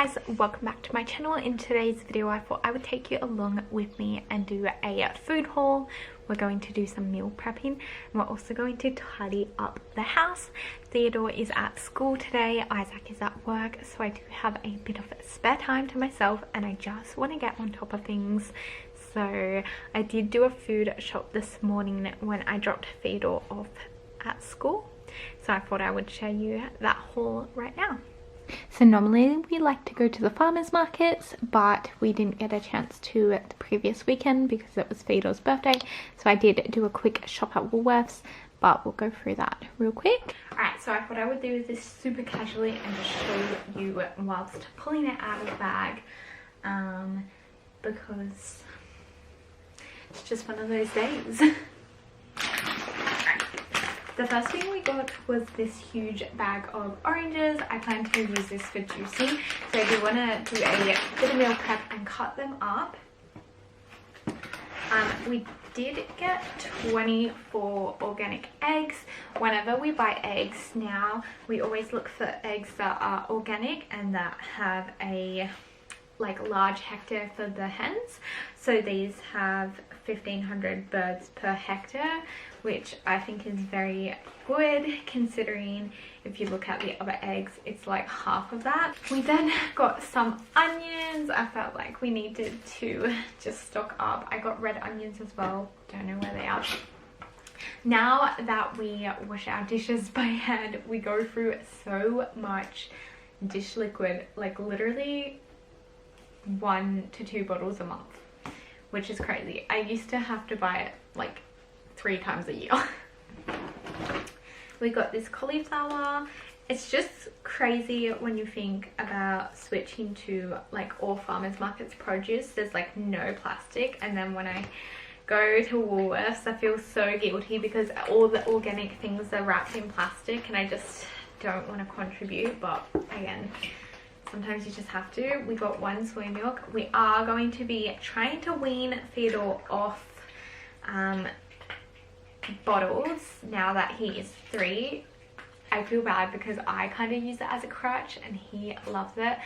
guys, welcome back to my channel. In today's video I thought I would take you along with me and do a food haul. We're going to do some meal prepping and we're also going to tidy up the house. Theodore is at school today, Isaac is at work, so I do have a bit of spare time to myself and I just want to get on top of things. So I did do a food shop this morning when I dropped Theodore off at school, so I thought I would show you that haul right now. So normally we like to go to the farmers markets, but we didn't get a chance to the previous weekend because it was Theodore's birthday, so I did do a quick shop at Woolworths, but we'll go through that real quick. Alright, so I thought I would do this super casually and just show you whilst pulling it out of the bag, because it's just one of those days. The first thing we got was this huge bag of oranges. I plan to use this for juicing, so I do want to do a bit of meal prep and cut them up. We did get 24 organic eggs. Whenever we buy eggs now, we always look for eggs that are organic and that have a large hectare for the hens. So these have 1,500 birds per hectare, which I think is very good considering if you look at the other eggs, it's like half of that. We then got some onions. I felt like we needed to just stock up. I got red onions as well, don't know where they are. Now that we wash our dishes by hand, we go through so much dish liquid, like literally 1 to 2 bottles a month, which is crazy. I used to have to buy it like 3 times a year. We got this cauliflower. It's just crazy when you think about switching to like all farmers markets produce. There's like no plastic, and then when I go to Woolworths I feel so guilty because all the organic things are wrapped in plastic and I just don't want to contribute, but again, sometimes you just have to. We got 1 soy milk. We are going to be trying to wean Theodore off bottles now that he is 3. I feel bad because I kind of use it as a crutch and he loves it.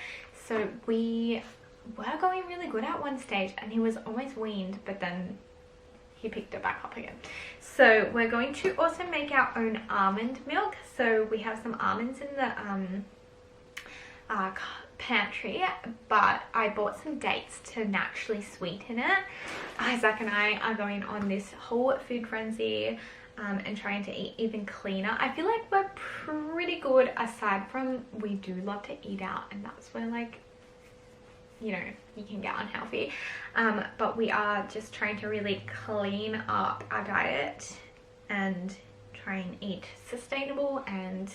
So we were going really good at one stage and he was almost weaned, but then he picked it back up again. So we're going to also make our own almond milk. So we have some almonds in the pantry, but I bought some dates to naturally sweeten it. Isaac and I are going on this whole food frenzy and trying to eat even cleaner. I feel like we're pretty good aside from we do love to eat out, and that's where, like, you know, you can get unhealthy, but we are just trying to really clean up our diet and try and eat sustainable and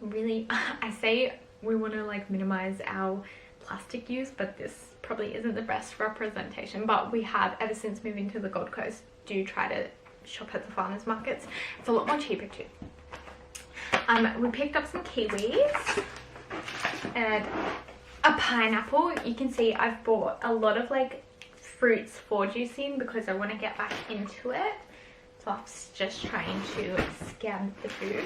really, I say we want to like minimize our plastic use, but this probably isn't the best representation. But we have, ever since moving to the Gold Coast, do try to shop at the farmers markets. It's a lot more cheaper too. We picked up some kiwis and a pineapple. You can see I've bought a lot of like fruits for juicing because I want to get back into it. So I'm just trying to scan the food.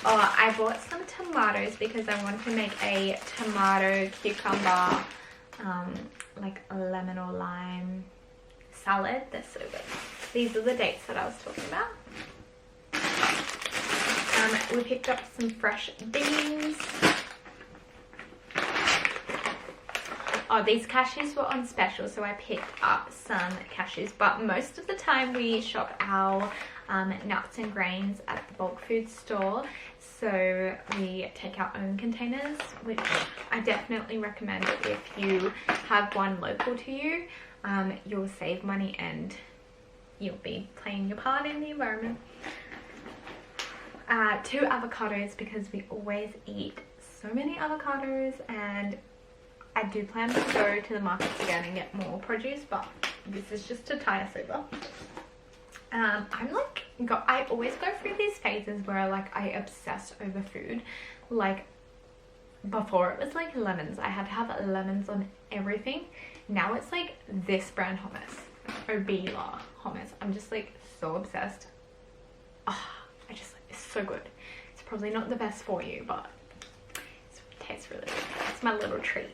I bought some tomatoes because I want to make a tomato cucumber like a lemon or lime salad. They're so good. These are the dates that I was talking about. We picked up some fresh beans. Oh, these cashews were on special, so I picked up some cashews, but most of the time we shop our nuts and grains at the bulk food store, so we take our own containers, which I definitely recommend. If you have one local to you, you'll save money and you'll be playing your part in the environment. 2 avocados because we always eat so many avocados, and I do plan to go to the markets again and get more produce, but this is just to tie us over. I always go through these phases where I obsess over food. Like before it was like lemons. I had to have lemons on everything. Now it's like this brand hummus, Obila hummus. I'm just like so obsessed. Oh, it's so good. It's probably not the best for you, but it tastes really good. It's my little treat.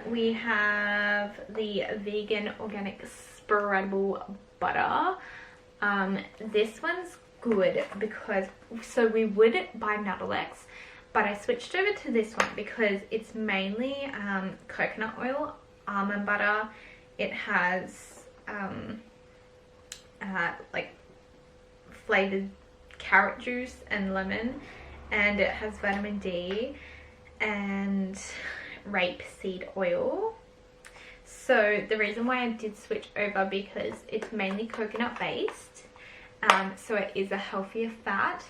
We have the vegan organic spreadable butter. This one's good because, so we would buy Nuttalex, but I switched over to this one because it's mainly coconut oil, almond butter. It has like flavored carrot juice and lemon, and it has vitamin D and rapeseed oil. So the reason why I did switch over, because it's mainly coconut based, so it is a healthier fat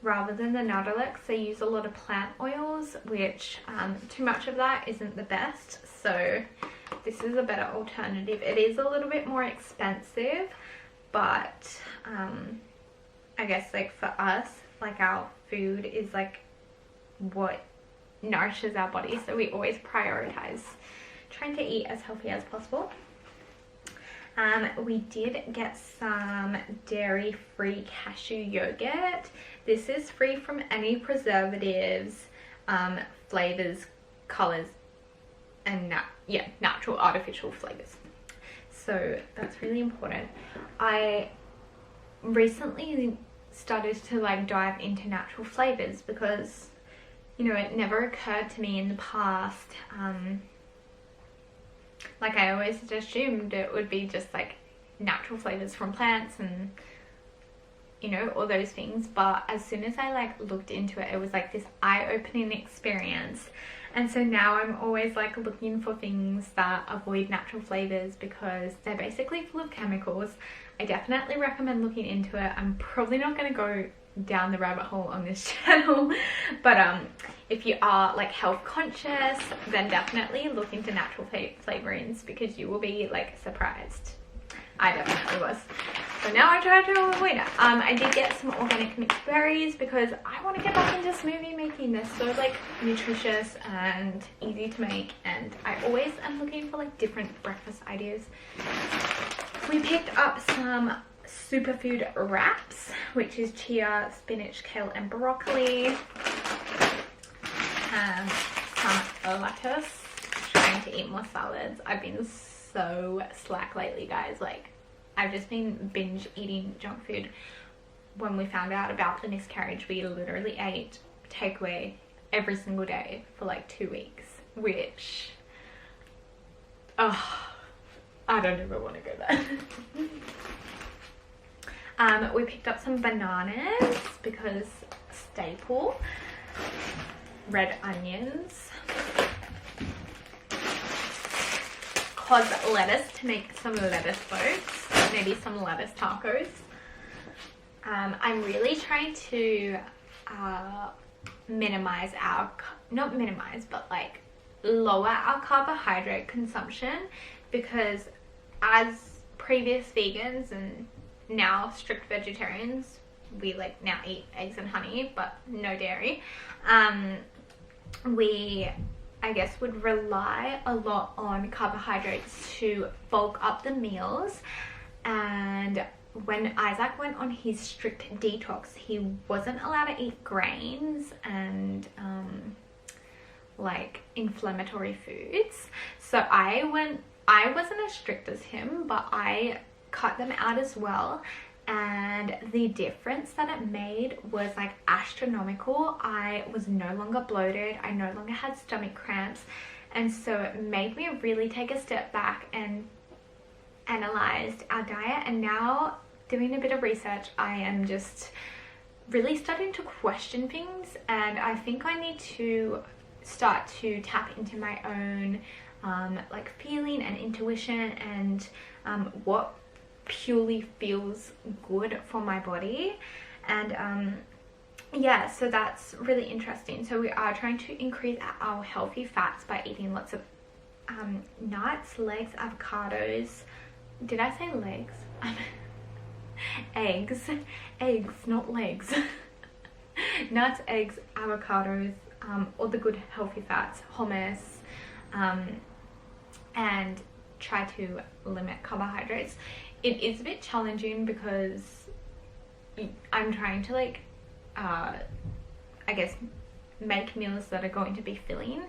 rather than the Nuttalex. They use a lot of plant oils, which too much of that isn't the best, so this is a better alternative. It is a little bit more expensive, but I guess like for us, like our food is like what nourishes our body, so we always prioritize trying to eat as healthy as possible. We did get some dairy-free cashew yogurt. This is free from any preservatives, flavors, colors, and natural artificial flavors. So that's really important. I recently started to like dive into natural flavors because, you know, it never occurred to me in the past. Like I always just assumed it would be just like natural flavors from plants and, you know, all those things. But as soon as I like looked into it, it was like this eye-opening experience. And so now I'm always like looking for things that avoid natural flavors because they're basically full of chemicals. I definitely recommend looking into it. I'm probably not going to go down the rabbit hole on this channel, but if you are like health conscious, then definitely look into natural flavorings because you will be like surprised. I definitely was. So now I try to avoid it. I did get some organic mixed berries because I want to get back into smoothie making. They're so like nutritious and easy to make, and I always am looking for like different breakfast ideas. We picked up some superfood wraps, which is chia, spinach, kale and broccoli. Some lettuce. Trying to eat more salads. I've been so slack lately, guys. Like, I've just been binge eating junk food. When we found out about the miscarriage, we literally ate takeaway every single day for like 2 weeks, which, oh, I don't even want to go there. We picked up some bananas because staple, red onions, cod lettuce to make some lettuce boats, maybe some lettuce tacos. I'm really trying to minimize our, not minimize, but like lower our carbohydrate consumption, because as previous vegans and now strict vegetarians, we like now eat eggs and honey but no dairy. We, I guess, would rely a lot on carbohydrates to bulk up the meals, and when Isaac went on his strict detox, he wasn't allowed to eat grains and like inflammatory foods. So I wasn't as strict as him, but I cut them out as well, and the difference that it made was like astronomical. I was no longer bloated, I no longer had stomach cramps, and so it made me really take a step back and analyzed our diet. And now, doing a bit of research, I am just really starting to question things, and I think I need to start to tap into my own like feeling and intuition and what purely feels good for my body. And yeah, so that's really interesting. So we are trying to increase our healthy fats by eating lots of nuts, legs, avocados. Did I say legs? Eggs, not legs. Nuts, eggs, avocados, all the good healthy fats, hummus, and try to limit carbohydrates. It is a bit challenging because I'm trying to like, I guess, make meals that are going to be filling,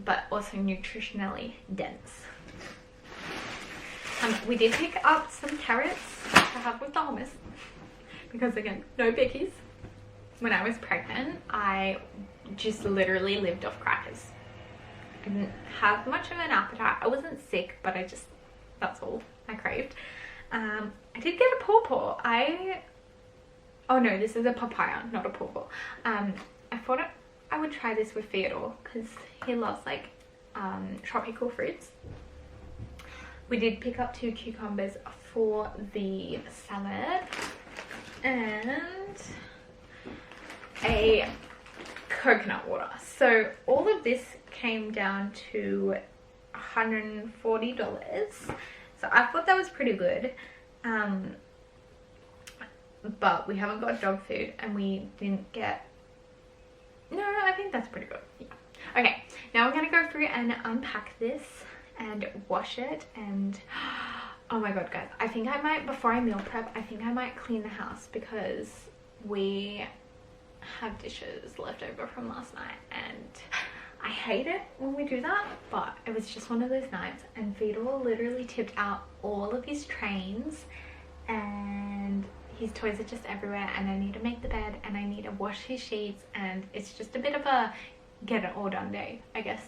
but also nutritionally dense. We did pick up some carrots to have with the hummus because, again, no bickies. When I was pregnant, I just literally lived off crackers. I didn't have much of an appetite. I wasn't sick, but that's all I craved. I did get a pawpaw. Oh no, this is a papaya, not a pawpaw. I thought I would try this with Theodore because he loves like tropical fruits. We did pick up 2 cucumbers for the salad and a coconut water. So all of this came down to $140. So I thought that was pretty good. But we haven't got dog food and we didn't get... No, I think that's pretty good. Yeah. Okay, now we're going to go through and unpack this and wash it, and oh my god guys, I think I might, before I meal prep, I think I might clean the house because we have dishes left over from last night and I hate it when we do that, but it was just one of those nights, and Theodore literally tipped out all of his trains and his toys are just everywhere, and I need to make the bed and I need to wash his sheets, and it's just a bit of a get it all done day, I guess.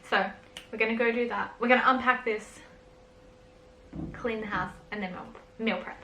So we're gonna go do that. We're gonna unpack this, clean the house, and then meal prep.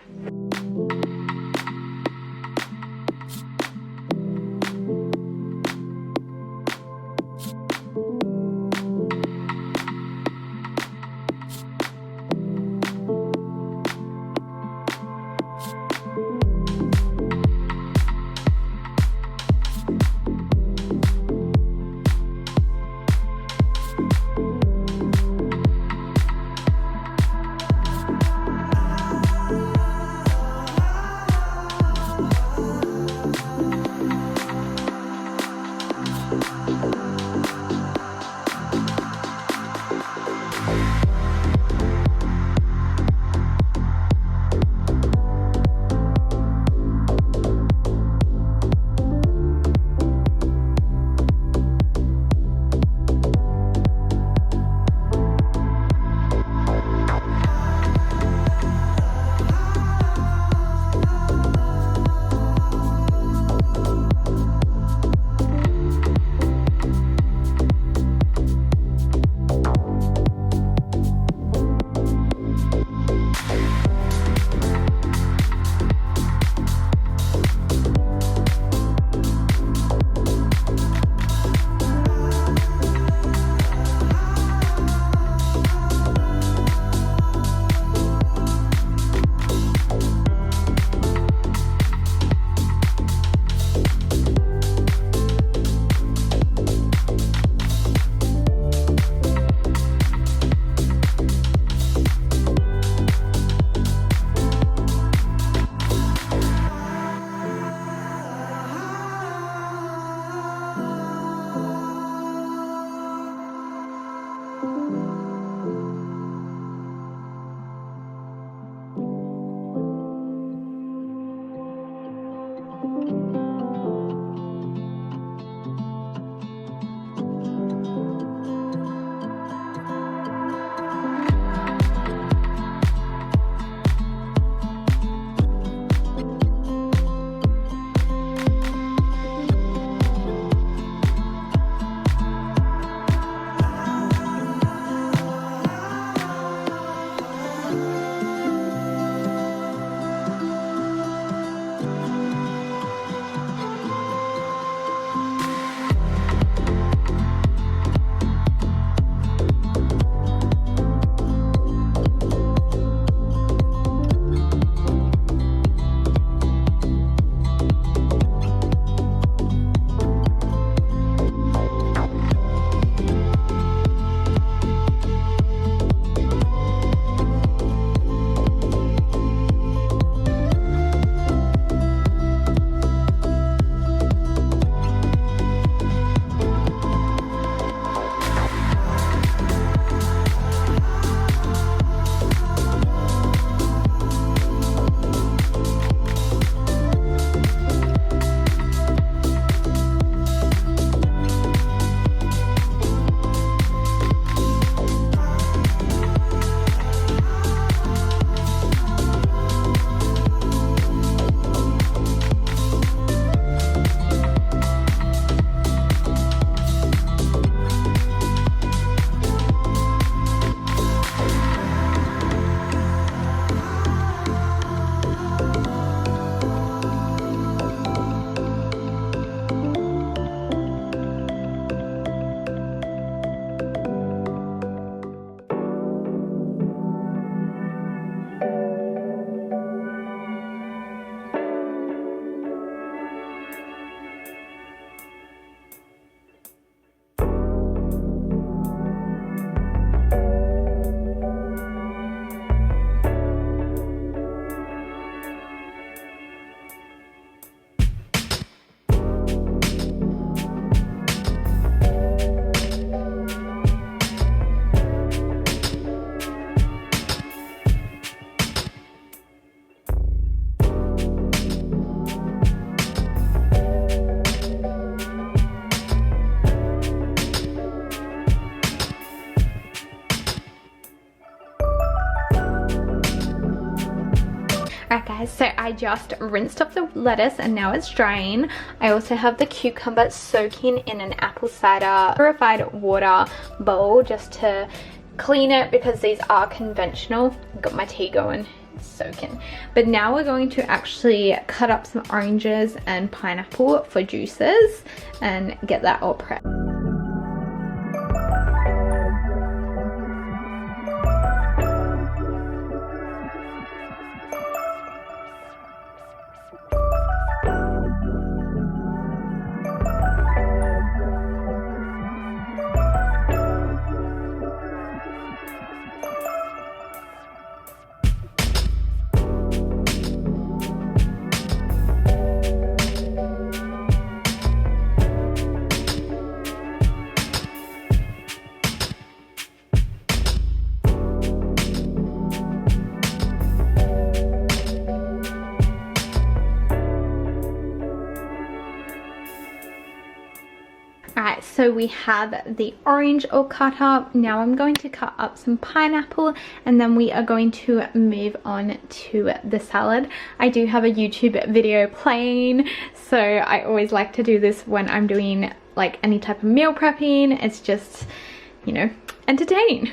Alright guys, so I just rinsed off the lettuce and now it's drying. I also have the cucumber soaking in an apple cider purified water bowl just to clean it because these are conventional. Got my tea going, it's soaking. But now we're going to actually cut up some oranges and pineapple for juices and get that all prepped. Alright, so we have the orange all cut up. Now I'm going to cut up some pineapple and then we are going to move on to the salad. I do have a YouTube video playing, so I always like to do this when I'm doing like any type of meal prepping. It's just, you know, entertaining.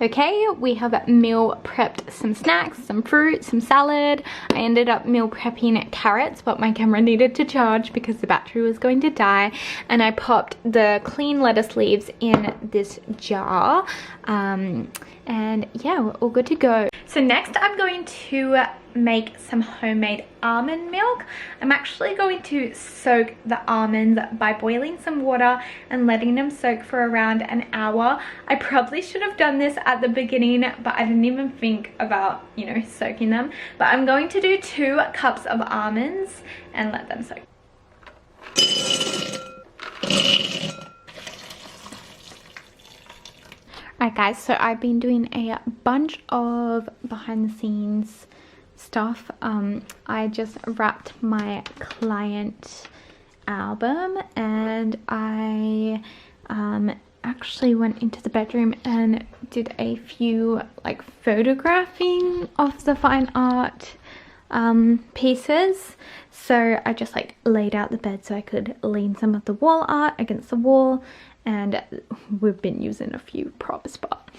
Okay, we have meal prepped some snacks, some fruit, some salad. I ended up meal prepping carrots, but my camera needed to charge because the battery was going to die. And I popped the clean lettuce leaves in this jar. And yeah, we're all good to go. So next I'm going to make some homemade almond milk. I'm actually going to soak the almonds by boiling some water and letting them soak for around an hour. I probably should have done this at the beginning, but I didn't even think about, you know, soaking them. But I'm going to do 2 cups of almonds and let them soak. Alright guys, so I've been doing a bunch of behind the scenes stuff. I just wrapped my client album, and I actually went into the bedroom and did a few like photographing of the fine art pieces. So I just like laid out the bed so I could lean some of the wall art against the wall, and we've been using a few props, but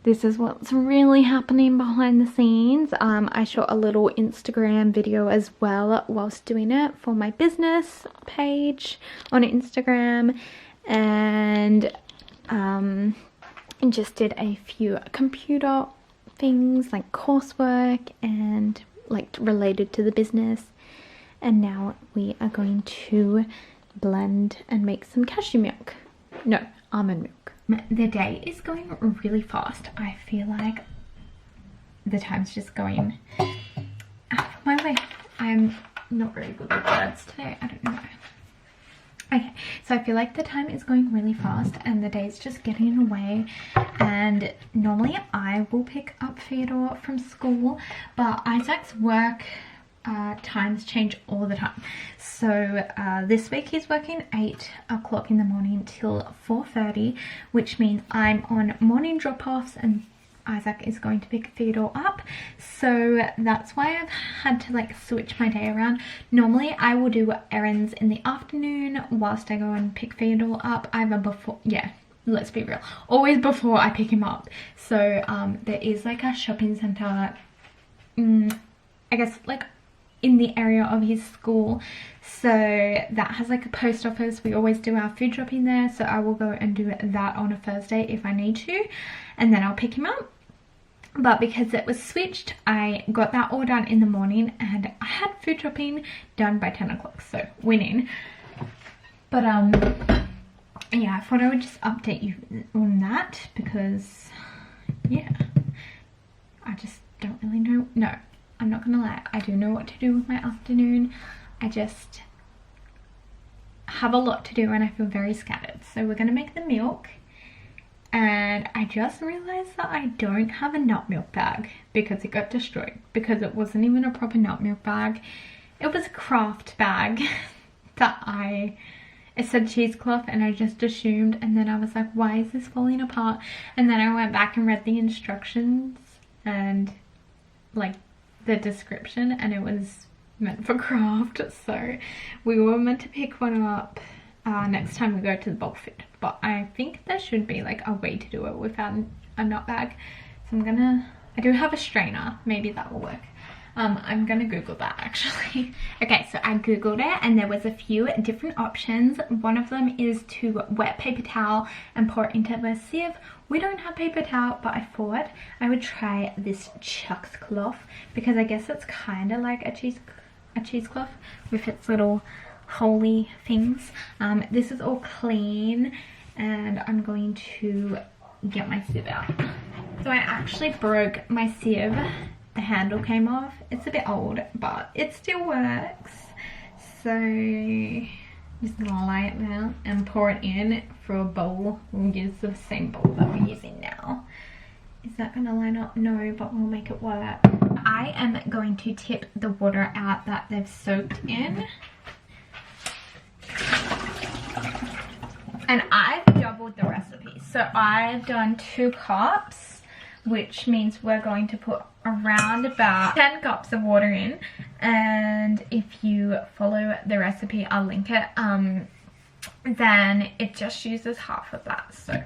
this is what's really happening behind the scenes. I shot a little Instagram video as well whilst doing it for my business page on Instagram, and just did a few computer things like coursework and like related to the business. And now we are going to blend and make some cashew milk. No, almond milk. The day is going really fast. I feel like the time's just going out of my way. I'm not very good with words today. I don't know. Okay, so I feel like the time is going really fast and the day's just getting away. And normally I will pick up Theodore from school, but Isaac's work times change all the time. So this week he's working 8 o'clock in the morning till 4:30, which means I'm on morning drop-offs and Isaac is going to pick Theodore up. So that's why I've had to like switch my day around. Normally I will do errands in the afternoon whilst I go and pick Theodore up, either before, yeah, let's be real, always before I pick him up. So there is like a shopping centre, I guess like in the area of his school, so that has like a post office. We always do our food shopping there, so I will go and do that on a Thursday if I need to, and then I'll pick him up. But because it was switched, I got that all done in the morning and I had food shopping done by 10 o'clock, so winning. But yeah, I thought I would just update you on that because yeah, I just don't really know. No, I'm not gonna lie, I do know what to do with my afternoon. I just have a lot to do and I feel very scattered. So we're gonna make the milk, and I just realized that I don't have a nut milk bag because it got destroyed, because it wasn't even a proper nut milk bag. It was a craft bag that it said cheesecloth and I just assumed, and then I was like, why is this falling apart? And then I went back and read the instructions and like the description, and it was meant for craft. So we were meant to pick one up next time we go to the bulk fit, but I think there should be like a way to do it without a nut bag. So I do have a strainer, maybe that will work. I'm gonna Google that actually. Okay, so I Googled it and there was a few different options. One of them is to wet paper towel and pour it into a sieve. We don't have paper towel, but I thought I would try this cheesecloth because I guess it's kind of like a cheesecloth with its little holy things. This is all clean and I'm going to get my sieve out. So I actually broke my sieve. The handle came off. It's a bit old, but it still works. So I'm just gonna lay it down and pour it in for a bowl. We'll use the same bowl that we're using now. Is that gonna line up? No, but we'll make it work. I am going to tip the water out that they've soaked in. And I've doubled the recipe. So I've done 2 cups, which means we're going to put around about 10 cups of water in, and if you follow the recipe, I'll link it, then it just uses half of that. So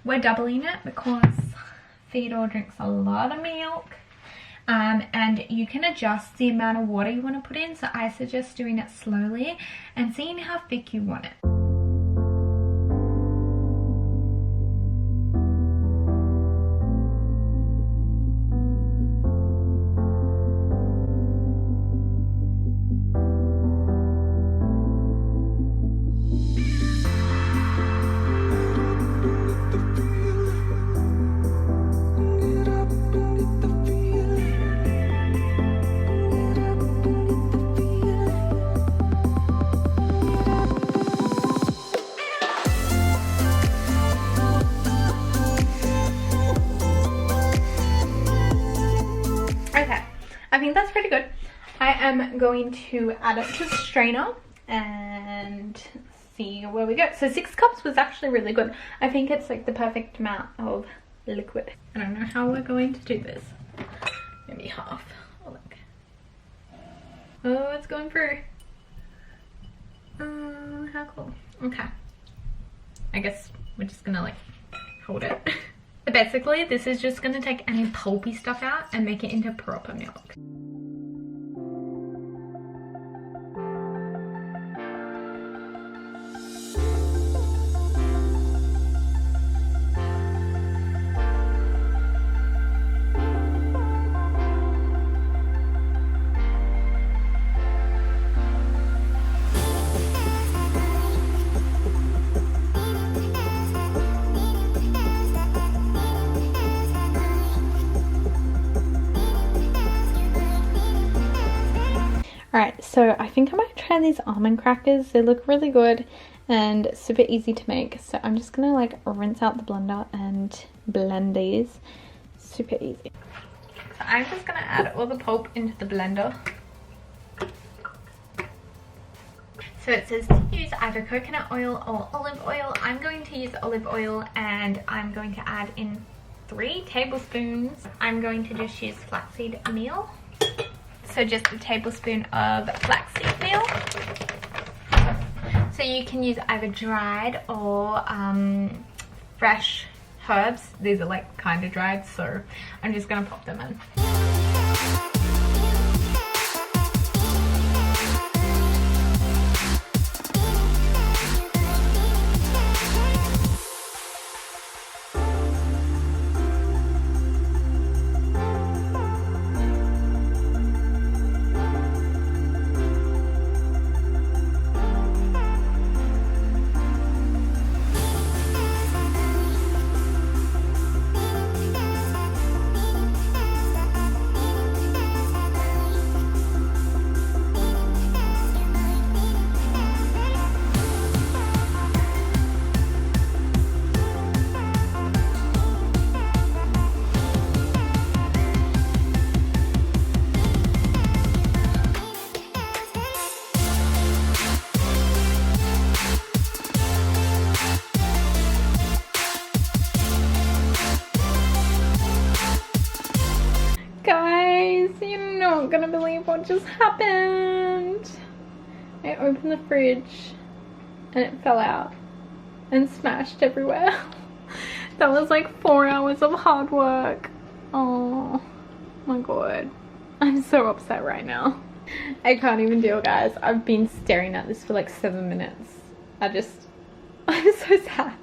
we're doubling it because Theodore drinks a lot of milk. And you can adjust the amount of water you want to put in, so I suggest doing it slowly and seeing how thick you want it. I think that's pretty good. I am going to add it to the strainer and see where we go. So 6 cups was actually really good. I think it's like the perfect amount of liquid. I don't know how we're going to do this. Maybe half. Oh, look. Oh, it's going through. How cool. Okay. I guess we're just gonna like hold it. Basically, this is just gonna take any pulpy stuff out and make it into proper milk. Alright, so I think I might try these almond crackers. They look really good and super easy to make. So I'm just gonna like rinse out the blender and blend these. Super easy. So I'm just gonna add all the pulp into the blender. So it says to use either coconut oil or olive oil. I'm going to use olive oil and I'm going to add in 3 tablespoons. I'm going to just use flaxseed meal. So just a tablespoon of flaxseed meal. So you can use either dried or fresh herbs. These are like kind of dried, so I'm just gonna pop them in. Guys, you're not gonna believe what just happened. I opened the fridge and it fell out and smashed everywhere. That was like 4 hours of hard work. Oh my god. I'm so upset right now. I can't even deal, guys. I've been staring at this for like 7 minutes. I'm so sad.